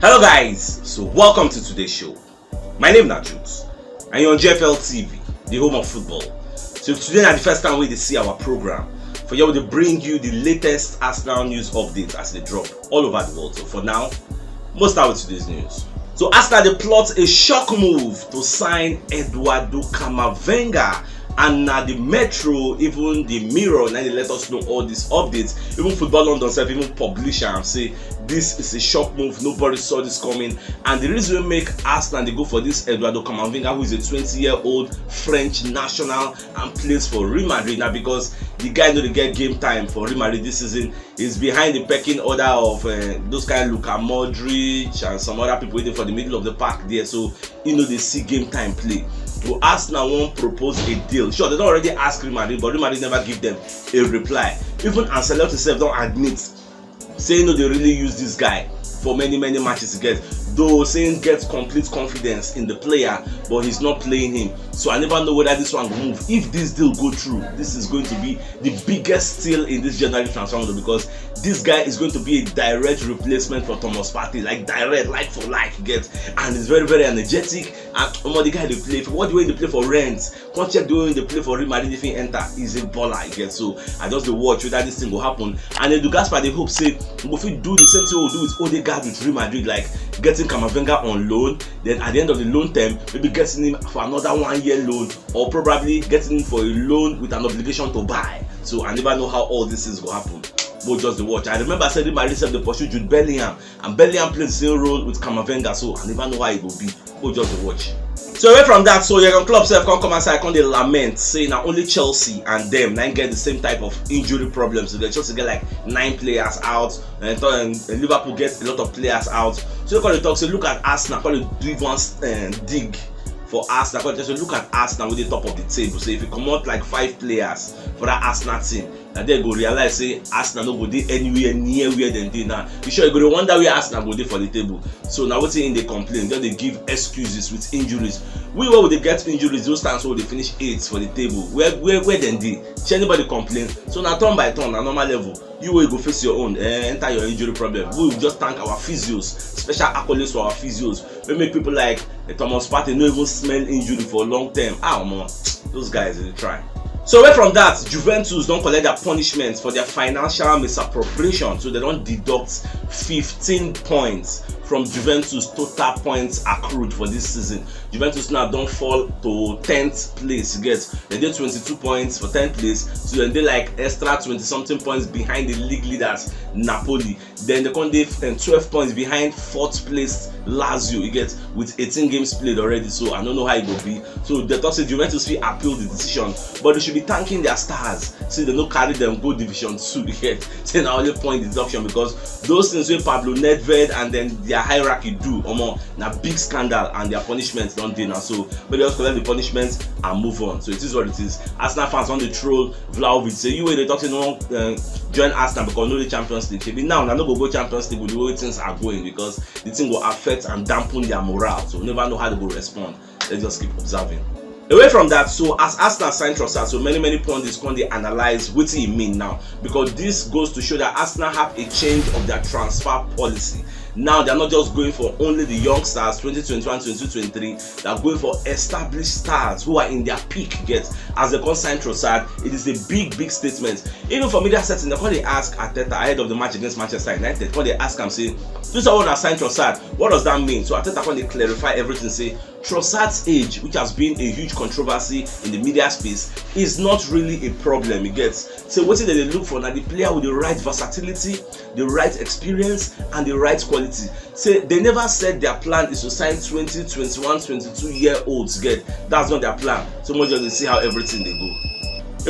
Hello guys, so welcome to today's show. My name is CHUKS and you're on JFL TV, the home of football. So today is the first time we see our program. For you to bring you the latest Arsenal news updates as they drop all over the world. So for now, we'll start with today's news. So Arsenal they plot a shock move to sign Eduardo Camavinga. And now the Metro, even the Mirror, now they let us know all these updates. Even Football London self, even publisher and say this is a shock move. Nobody saw this coming. And the reason we make Arsenal they go for this Eduardo Camavinga, who is a 20-year-old French national and plays for Real Madrid now, because the guy know they get game time for Real Madrid this season. He's behind the pecking order of those kind of Luka Modric and some other people waiting for the middle of the park there. So you know they see game time play. So Arsenal won't propose a deal. Sure, they don't already ask Real Madrid, but Real Madrid never give them a reply. Even Ancelotti himself don't admit, saying no, they really use this guy for many matches to get. Though saying gets complete confidence in the player, but he's not playing him. So I never know whether this one will move. If this deal go through, this is going to be the biggest steal in this January transfer window, because this guy is going to be a direct replacement for Thomas Partey, like direct, like for like, you get. And he's very energetic. And the guy they play for, what the way they play for Rennes, can't check the way they play for Real Madrid if he enter, he's a baller, you get. So I just watch whether this thing will happen. And then Gaspar they hope say if we do the same thing we'll do with Odegaard with Real Madrid, like getting Camavinga on loan, then at the end of the loan term, maybe getting him for another 1 year loan, or probably getting him for a loan with an obligation to buy. So I never know how all this is going to happen. But just the watch. I remember I said in my research they pursued Jude Bellingham, and Bellingham plays the same role with Camavinga, so I never know how it will be. But just the watch. So away from that, so your club self can come outside, can they lament, say now only Chelsea and them now get the same type of injury problems. So they Chelsea get like 9 players out, and Liverpool gets a lot of players out. So they talk, say look at Arsenal, call it do one dig for Arsenal. Just look at Arsenal with the top of the table. So if you come out like 5 players for that Arsenal team, and then go realize say Arsenal no go dey anywhere near where they dey now. You sure you go to wonder where Arsenal go dey for the table. So now what's in they complain, then they give excuses with injuries. Where would they get injuries? Those times where they finish 8th for the table. Where then dey? Should anybody complain? So now turn by turn, at normal level, you will go face your own, enter your injury problem. We will just thank our physios, special accolades for our physios. We make people like Thomas Partey no even smell injury for a long term. Ah man, those guys they try. So away from that, Juventus don't collect their punishments for their financial misappropriation. So they don't deduct 15 points from Juventus' total points accrued for this season. Juventus now don't fall to 10th place. You get, they did 22 points for 10th place, so then they like extra 20 something points behind the league leaders Napoli. Then they can 12 points behind 4th place Lazio. You get, with 18 games played already. So I don't know how it will be. So they thought say Juventus will appeal the decision, but they should be thanking their stars. See, they don't carry them go Division 2. You get, say now only point deduction, because those things with Pablo Nedved and then their hierarchy do na big scandal, and their punishments don't do now. So but they just collect the punishments and move on. So it is what it is. Arsenal fans on the troll Vlahovic say you they talking join Arsenal because no the Champions League. Maybe now no go Champions League with the way things are going, because the thing will affect and dampen their morale. So we never know how they will respond. Let's just keep observing. Away from that, so as Arsenal signed Trossard, so many pundits can they analyze what it mean now, because this goes to show that Arsenal have a change of their transfer policy. Now they're not just going for only the young stars 2021, 2023, they're going for established stars who are in their peak. Get, as they can sign Trossard, it is a big statement. Even for media setting, when they ask Arteta ahead of the match against Manchester United, when they ask him say, this someone has signed Trossard, what does that mean? So Arteta when they clarify everything, say Trossard's age, which has been a huge controversy in the media space, is not really a problem. You get, so what they look for now, the player with the right versatility, the right experience, and the right quality. Say they never said their plan is to sign 20, 21, 22-year-olds. Get, that's not their plan. So much just see how everything they go.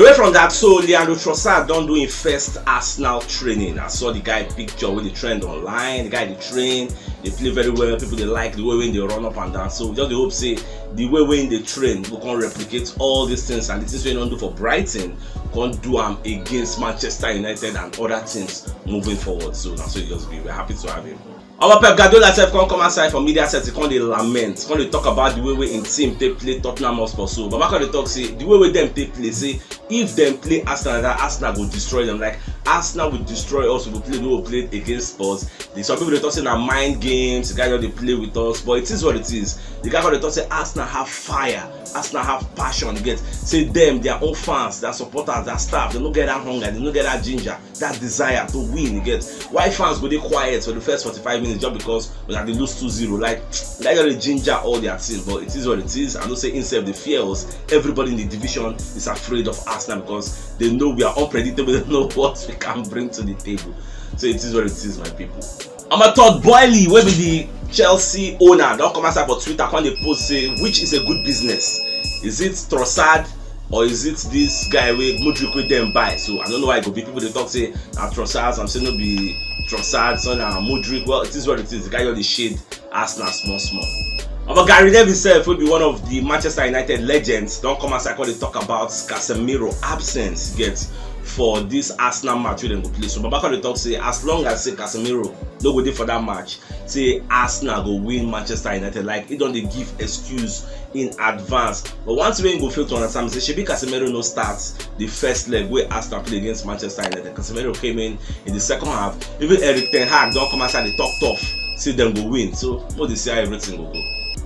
Away from that, so Leandro Trossard don't do his first Arsenal training. I saw the guy picture with the trend online. The guy they train, they play very well. People they like the way when they run up and down. So just the hope say the way when they train, we can replicate all these things, and the things we don't do for Brighton can do them against Manchester United and other teams moving forward. So that's what it just be. We're happy to have him. Our Pep Guardiola self can come outside from media set, can they lament, can they talk about the way we in team they play Tottenham Hotspur. So Baba can they talk say the way we them they play, say if them play Arsenal, that Arsenal will destroy them. Like Arsenal will destroy us. We will play against Spurs. Some people they talk saying mind games. The guy they play with us, but it is what it is. The guy they talk say Arsenal have fire, Arsenal have passion. You get say them, their own fans, their supporters, their staff. They don't get that hunger, they don't get that ginger, that desire to win. You get why fans go they quiet for the first 45 minutes just because when they lose 2-0. Like they got the ginger all their team, but it is what it is. I don't say instead the fears. Everybody in the division is afraid of Arsenal because they know we are unpredictable. They know what we can bring to the table. So it is what it is, my people. I'm a thought Boyley, where be the Chelsea owner, don't come outside for Twitter when they post say which is a good business. Is it Trossard or is it this guy with Mudryk with them buy? So I don't know why it could be people they talk say Trossard. I'm saying no be Trossard, so now Mudryk. Well, it is what it is. The guy on the shade Arsenal small. But Gary Neville himself will be one of the Manchester United legends. Don't come outside when they talk about Casemiro absence for this Arsenal match wey dem go play. So Babaka dey talk say as long as say Casemiro no go dey for that match, say Arsenal go win Manchester United. Like he don dey give excuse in advance. But one thing wey you go fail to understand is say shebi Casemiro no start the first leg wey Arsenal play against Manchester United. Casemiro came in the second half. Even Eric Ten Hag don come outside dey talk tough, say dem go win. So no dey see how everything go go.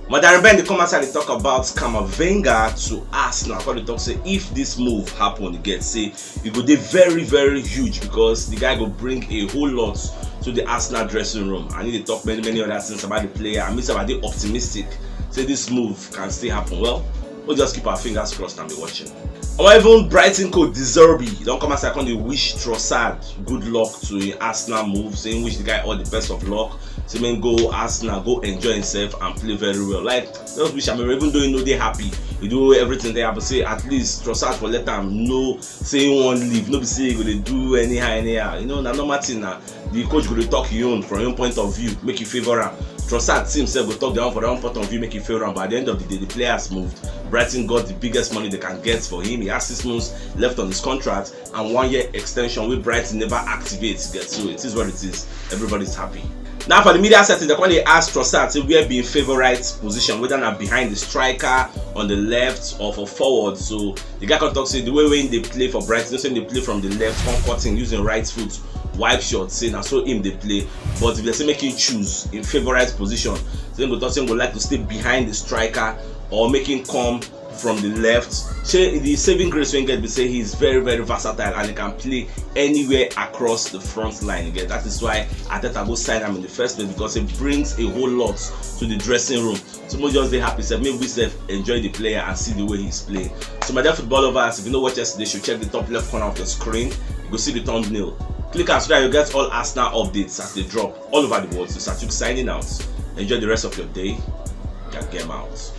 Madam Ben, they come outside they talk about Camavinga to Arsenal. How they talk say if this move happen again, say it go be very huge because the guy go bring a whole lot to the Arsenal dressing room. I need to talk many other things about the player. I mean, about the optimistic. Say this move can still happen. Well, we'll just keep our fingers crossed and be watching. Or even Brighton coach De Zerbi don't come outside and they wish Trossard good luck to the Arsenal move, saying wish the guy all the best of luck. So man go Arsenal, go enjoy himself and play very well. Like just wish even though you know they're happy, you do everything they have to say at least Trossard for let them know say you won't leave. Nobody say you gonna do anyhow. You know, na normal thing now. The coach gonna talk you on from your own point of view, make you favor him. Trossard himself will talk down for their own point of view, make you feel wrong. But at the end of the day, the players moved. Brighton got the biggest money they can get for him. He has 6 months left on his contract and 1 year extension with Brighton never activates. So it is what it is. Everybody's happy. Now for the media setting, when they ask Trossard say where be in favorite position, whether not behind the striker, on the left, or for forward. So the guy can talk say the way when they play for Brighton, saying they play from the left, cutting using right foot, wide shot, say now so him they play. But if they say make him choose in favorite position, then go talk say go like to stay behind the striker or make him come from the left. Say the saving grace when get be say he's very versatile and he can play anywhere across the front line. Again, that is why Arteta go sign him in the first place because it brings a whole lot to the dressing room. So we just be happy. So maybe we enjoy the player and see the way he's playing. So my dear football lovers, if you know what yesterday, should check the top left corner of the screen. You go see the thumbnail. Click and so that you get all Arsenal updates as they drop all over the world. So CHUKS signing out. Enjoy the rest of your day. Get game out.